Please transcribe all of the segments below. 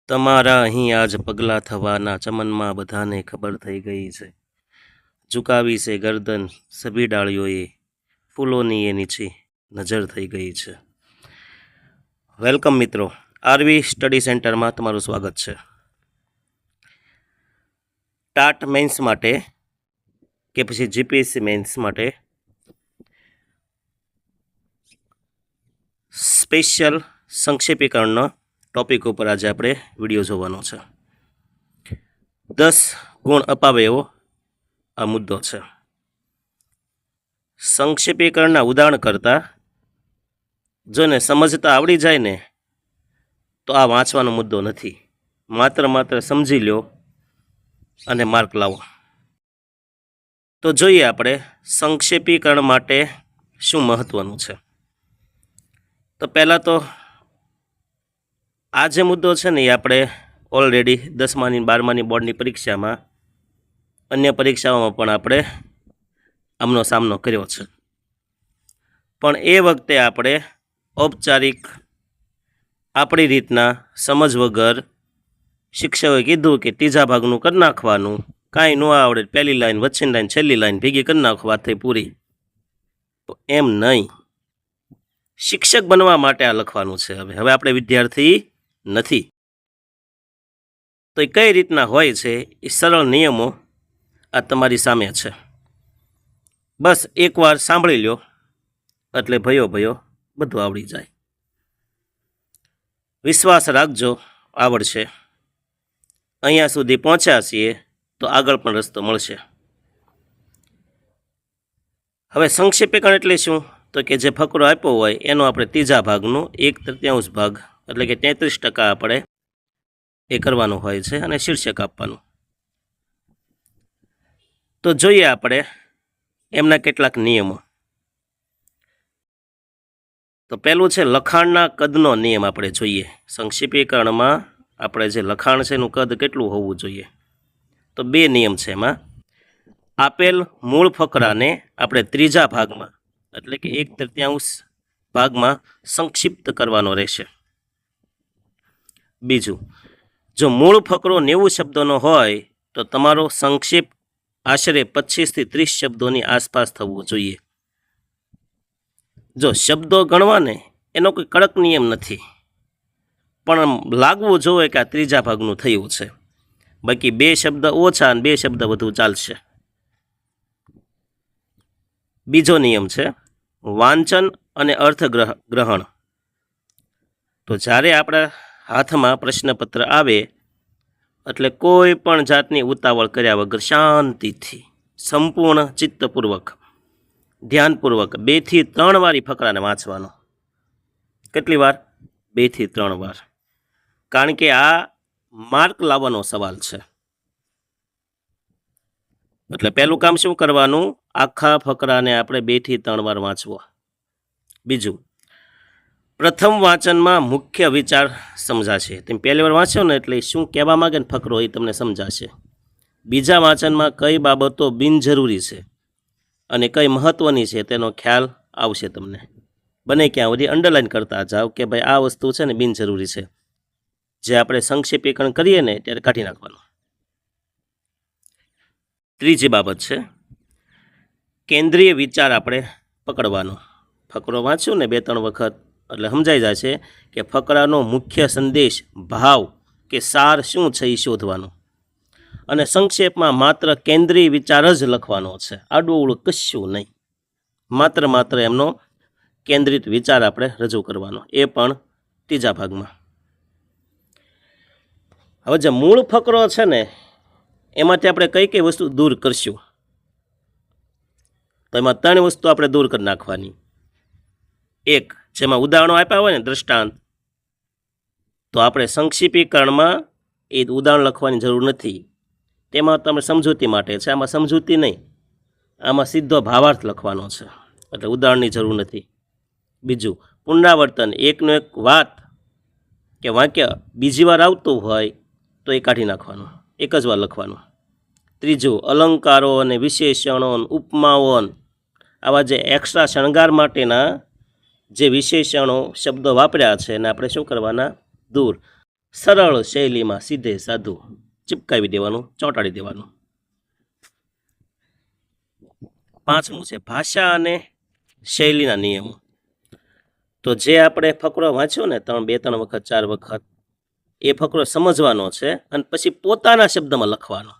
તમારા અહીં આજ પગલાં થવાના ચમનમાં બધાને ખબર થઈ ગઈ છે. ઝુકાવી છે ગરદન સભી ડાળીઓએ, ફૂલોની એ નીચે નજર થઈ ગઈ છે. વેલકમ મિત્રો, આરવી સ્ટડી સેન્ટરમાં તમારું સ્વાગત છે. ટાટ મેન્સ માટે કે પછી જીપીએસસી મેન્સ માટે સ્પેશિયલ સંક્ષેપીકરણનો ટોપિક ઉપર આજે આપણે વિડીયો જોવાનો છે. 10 ગુણ અપાવે એવો આ મુદ્દો છે. સંક્ષેપીકરણના ઉદાહરણ કરતાં જોને સમજતા આવડી જાય ને તો આ વાંચવાનો મુદ્દો નથી. માત્ર સમજી લ્યો અને માર્ક લાવો. તો જોઈએ આપણે સંક્ષેપીકરણ માટે શું મહત્વનું છે. તો પહેલાં તો આ જે મુદ્દો છે ને એ આપણે ઓલરેડી 10માની 12માની બોર્ડની પરીક્ષામાં, અન્ય પરીક્ષાઓમાં પણ આપણે આમનો સામનો કર્યો છે. પણ એ વખતે આપણે ઔપચારિક આપણી રીતના સમજ વગર શિક્ષકોએ કીધું કે ત્રીજા ભાગનું કરી નાખવાનું, કાંઈ ન આવડે પહેલી લાઈન, વચ્ચેની લાઈન, છેલ્લી લાઈન ભેગી કરી નાખો, વાત થઈ પૂરી. તો એમ નહીં, શિક્ષક બનવા માટે આ લખવાનું છે. હવે આપણે વિદ્યાર્થી નથી. તો એ કઈ રીતના હોય છે એ સરળ નિયમો આ તમારી સામે છે. બસ એકવાર સાંભળી લ્યો એટલે ભયો બધું આવડી જાય. વિશ્વાસ રાખજો, આવડશે. અહીંયા સુધી પહોંચ્યા છીએ તો આગળ પણ રસ્તો મળશે. હવે સંક્ષેપીકરણ એટલે શું? તો કે જે ફકરો આપ્યો હોય એનો આપણે ત્રીજા ભાગનું 1/3 ભાગ એટલે કે 33% આપણે એ કરવાનું હોય છે અને શીર્ષક આપવાનું. તો જોઈએ આપણે એમના કેટલાક નિયમો. તો પહેલું છે લખાણના કદનો નિયમ. આપણે જોઈએ સંક્ષેપીકરણમાં આપણે જે લખાણ છે એનું કદ કેટલું હોવું જોઈએ. તો 2 નિયમ છે એમાં. આપેલ મૂળ ફકરાને આપણે ત્રીજા ભાગમાં એટલે કે 1/3 ભાગમાં સંક્ષિપ્ત કરવાનો રહેશે. બીજું, જો મૂળ ફકરો 90 શબ્દોનો હોય તો તમારો સંક્ષેપ આશરે 25 થી 30 શબ્દોની આસપાસ થવો જોઈએ. જો શબ્દો ગણવાને એનો કોઈ કડક નિયમ નથી, પણ લાગવું જોઈએ કે આ ત્રીજા ભાગનું થયું છે. બાકી 2 શબ્દ ઓછા અને 2 શબ્દ વધુ ચાલશે. બીજો નિયમ છે વાંચન અને અર્થગ્રહણ. તો જ્યારે આપણા હાથમાં પ્રશ્નપત્ર આવે એટલે કોઈ પણ જાતની ઉતાવળ કર્યા વગર શાંતિથી, સંપૂર્ણ ચિત્તપૂર્વક, ધ્યાનપૂર્વક 2 થી 3 વાર ફકરાને વાંચવાનો. કેટલી વાર? 2 થી 3 વાર. કારણ કે આ માર્ક લાવવાનો સવાલ છે. એટલે પહેલું કામ શું કરવાનું? આખા ફકરાને આપણે 2 થી 3 વાર વાંચવો. બીજું, પ્રથમ વાંચનમાં મુખ્ય વિચાર સમજાશે. તમે પહેલી વાર વાંચો ને એટલે શું કહેવા માગે ને ફકરો એ તમને સમજાશે. બીજા વાંચનમાં કઈ બાબતો બિનજરૂરી છે અને કઈ મહત્વની છે તેનો ખ્યાલ આવશે તમને. બને ક્યાં સુધી અંડરલાઈન કરતા જાઓ કે ભાઈ આ વસ્તુ છે ને બિનજરૂરી છે. જે આપણે સંક્ષેપીકરણ કરીએ ને ત્યારે કાઢી નાખવાનું. ત્રીજી બાબત છે કેન્દ્રીય વિચાર આપણે પકડવાનો. ફકરો વાંચ્યો ને 2-3 વખત એટલે સમજાઈ જાય છે કે ફકરાનો મુખ્ય સંદેશ, ભાવ કે સાર શું છે એ શોધવાનો. અને સંક્ષેપમાં માત્ર કેન્દ્રીય વિચાર જ લખવાનો છે, આડું કશું નહીં. માત્ર એમનો કેન્દ્રિત વિચાર આપણે રજૂ કરવાનો, એ પણ ત્રીજા ભાગમાં. હવે જે મૂળ ફકરો છે ને એમાંથી આપણે કઈ વસ્તુ દૂર કરશું, તો એમાં 3 વસ્તુ આપણે દૂર કરી નાખવાની. એક, જેમાં ઉદાહરણો આપ્યા હોય ને દ્રષ્ટાંત, તો આપણે સંક્ષેપીકરણમાં એ ઉદાહરણ લખવાની જરૂર નથી. તેમાં તમે સમજૂતી માટે છે, આમાં સમજૂતી નહીં, આમાં સીધો ભાવાર્થ લખવાનો છે, એટલે ઉદાહરણની જરૂર નથી. બીજું, પુનરાવર્તન, એકનો એક વાત કે વાક્ય બીજી વાર આવતું હોય તો એ કાઢી નાખવાનું, એક જ વાર લખવાનું. ત્રીજું, અલંકારો અને વિશેષણો, ઉપમાઓ, આવા જે એક્સ્ટ્રા શણગાર માટેના જે વિશેષણો શબ્દો વાપર્યા છે એને આપણે શું કરવાના? દૂર. સરળ શૈલીમાં સીધે સાધું ચિપકાવી દેવાનું, ચોંટાડી દેવાનું. 5મું છે ભાષા અને શૈલીના નિયમો. તો જે આપણે ફકરો વાંચ્યો ને 2-3 વખત 4 વખત, એ ફકરો સમજવાનો છે અને પછી પોતાના શબ્દમાં લખવાનો.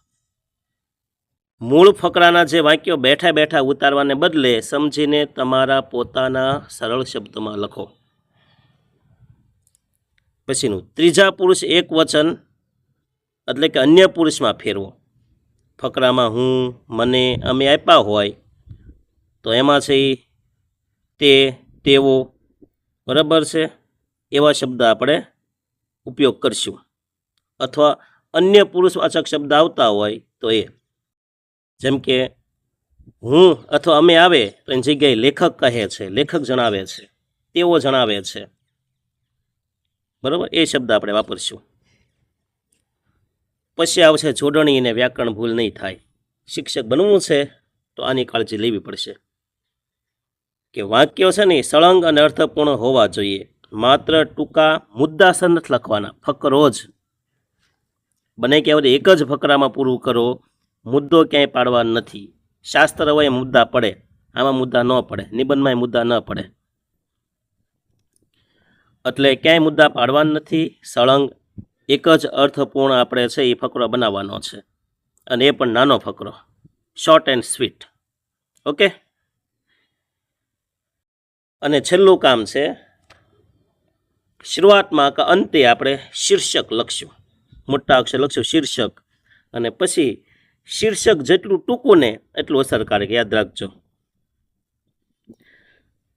મૂળ ફકરાના જે વાક્યો બેઠા બેઠા ઉતારવાને બદલે સમજીને તમારા પોતાના સરળ શબ્દમાં લખો. પછીનું ત્રીજા પુરુષ એક વચન એટલે કે અન્ય પુરુષમાં ફેરવો. ફકરામાં હું, મને, અમે આપ્યા હોય તો એમાં છે તે, તેવો, બરાબર છે, એવા શબ્દ આપણે ઉપયોગ કરશું. અથવા અન્ય પુરુષવાચક શબ્દ આવતા હોય તો એ, જેમ કે હું અથવા અમે આવે તો એની જગ્યાએ લેખક કહે છે, લેખક જણાવે છે, તેઓ જણાવે છે, બરાબર, એ શબ્દ આપણે વાપરશું. પછી આવશે જોડણી અને વ્યાકરણ ભૂલ નહીં થાય. શિક્ષક બનવું છે તો આની કાળજી લેવી પડશે કે વાક્યો છે ને સળંગ અને અર્થપૂર્ણ હોવા જોઈએ. માત્ર ટૂંકા મુદ્દાસર નથી લખવાના, ફકરો જ બને કે એક જ ફકરામાં પૂરું કરો. મુદ્દો ક્યાંય પાડવા નથી. શાસ્ત્ર હોય મુદ્દા પડે, આમાં મુદ્દા ન પડે, નિબંધમાં મુદ્દા ન પડે, એટલે ક્યાંય મુદ્દા પાડવા નથી. સળંગ એક જ અર્થપૂર્ણ આપણે છે એ ફકરો બનાવવાનો છે, અને એ પણ નાનો ફકરો, શોર્ટ એન્ડ સ્વીટ. ઓકે. અને છેલ્લું કામ છે, શરૂઆતમાં કે અંતે આપણે શીર્ષક લખશું, મોટા અક્ષર લખશું શીર્ષક, અને પછી શીર્ષક જેટલું ટૂંકું ને એટલું અસરકારક. યાદ રાખજો,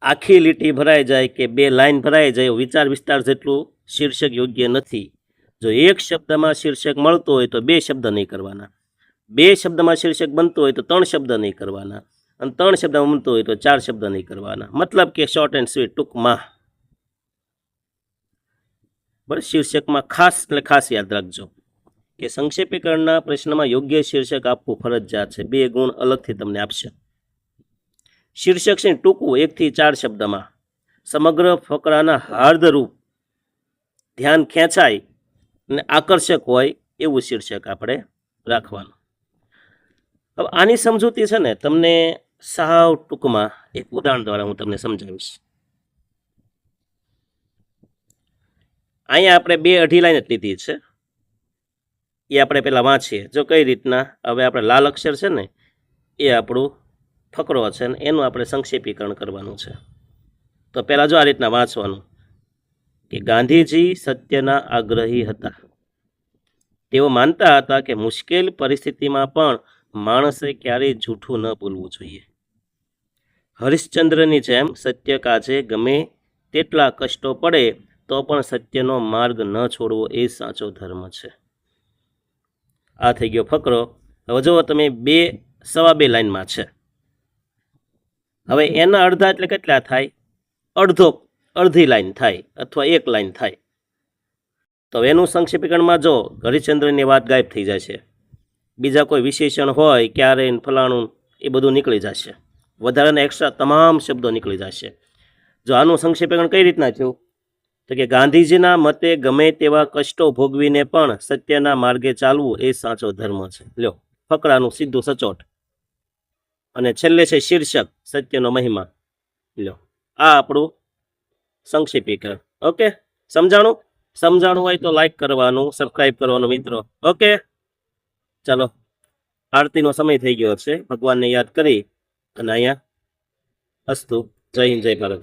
આખી લીટી ભરાઈ જાય કે 2 લાઈન ભરાઈ જાય વિચાર વિસ્તાર જેટલું શીર્ષક યોગ્ય નથી. જો એક શબ્દમાં શીર્ષક મળતું હોય તો 2 શબ્દ નહીં કરવાના, 2 શબ્દમાં શીર્ષક બનતું હોય તો 3 શબ્દ નહીં કરવાના, અને 3 શબ્દમાં બનતું હોય તો 4 શબ્દ નહીં કરવાના. મતલબ કે શોર્ટ એન્ડ સ્વીટ, ટૂંકમાં. બરાબર. શીર્ષકમાં ખાસ એટલે ખાસ યાદ રાખજો કે સંક્ષેપીકરણના પ્રશ્નમાં યોગ્ય શીર્ષક આપવું ફરજિયાત છે. 2 ગુણ અલગથી તમને આપશે. શીર્ષક છે ટૂંકું 1 થી 4 શબ્દમાં, સમગ્ર ફકરાના હાર્દરૂપ, ધ્યાન ખેંચાય અને આકર્ષક હોય એવું શીર્ષક આપણે રાખવાનું. હવે આની સમજૂતી છે ને તમને સાવ ટૂંકમાં એક ઉદાહરણ દ્વારા હું તમને સમજાવીશ. અહીંયા આપણે 2-2.5 લાઈન જ લીધી છે, એ આપણે પહેલાં વાંચીએ. જો કઈ રીતના, હવે આપણે લાલ અક્ષર છે ને એ આપણું ફકરો છે ને એનું આપણે સંક્ષેપીકરણ કરવાનું છે. તો પહેલાં જો આ રીતના વાંચવાનું કે ગાંધીજી સત્યના આગ્રહી હતા. તેઓ માનતા હતા કે મુશ્કેલ પરિસ્થિતિમાં પણ માણસે ક્યારેય જૂઠું ન બોલવું જોઈએ. હરિશ્ચંદ્રની જેમ સત્ય કાજે ગમે તેટલા કષ્ટો પડે તો પણ સત્યનો માર્ગ ન છોડવો એ સાચો ધર્મ છે. આ થઈ ગયો ફકરો. હવે જો તમે 2-2.25 લાઈનમાં છે. હવે એના અડધા એટલે કેટલા થાય? અડધી લાઈન થાય અથવા 1 લાઈન થાય. તો એનું સંક્ષેપીકરણમાં જો હરિશ્ચંદ્રની વાત ગાયબ થઈ જશે, બીજા કોઈ વિશેષણ હોય ક્યારે ફલાણું એ બધું નીકળી જશે, વધારાના એક્સ્ટ્રા તમામ શબ્દો નીકળી જશે. જો આનું સંક્ષેપીકરણ કઈ રીતના થયું તો કે ગાંધીજીના મતે ગમે તેવા કષ્ટો ભોગવીને પણ સત્યના માર્ગે ચાલવું એ સાચો ધર્મ છે. લ્યો, ફકરાનું સીધું સચોટ. અને છેલ્લે છે શીર્ષક સત્યનો મહિમા. લ્યો, આ આપણું સંક્ષેપીકરણ. ઓકે, સમજાણું હોય તો લાઈક કરવાનું, સબસ્ક્રાઈબ કરવાનું મિત્રો. ઓકે, ચાલો, આરતીનો સમય થઈ ગયો છે. ભગવાનને યાદ કરી અને અહીંયા અસ્તુ. જય હિન્દ, જય ભારત.